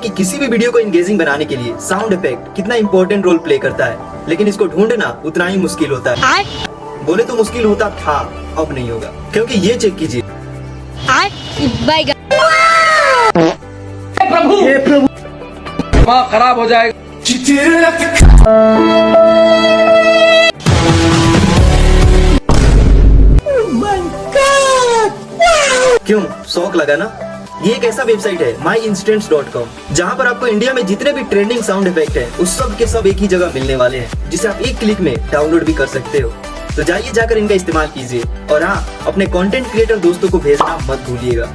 कि किसी भी वीडियो को इंगेजिंग बनाने के लिए साउंड इफेक्ट कितना इंपॉर्टेंट रोल प्ले करता है, लेकिन इसको ढूंढना उतना ही मुश्किल होता है। बोले तो मुश्किल होता था, अब नहीं होगा, क्योंकि ये चेक कीजिए। प्रभु हे प्रभु, दिमाग खराब हो जाएगा। क्यों, शौक लगा ना? ये एक ऐसा वेबसाइट है myinstants.com, जहाँ पर आपको इंडिया में जितने भी ट्रेंडिंग साउंड इफेक्ट हैं, उस सब के सब एक ही जगह मिलने वाले हैं, जिसे आप एक क्लिक में डाउनलोड भी कर सकते हो। तो जाइए जाकर इनका इस्तेमाल कीजिए, और हाँ, अपने कंटेंट क्रिएटर दोस्तों को भेजना मत भूलिएगा।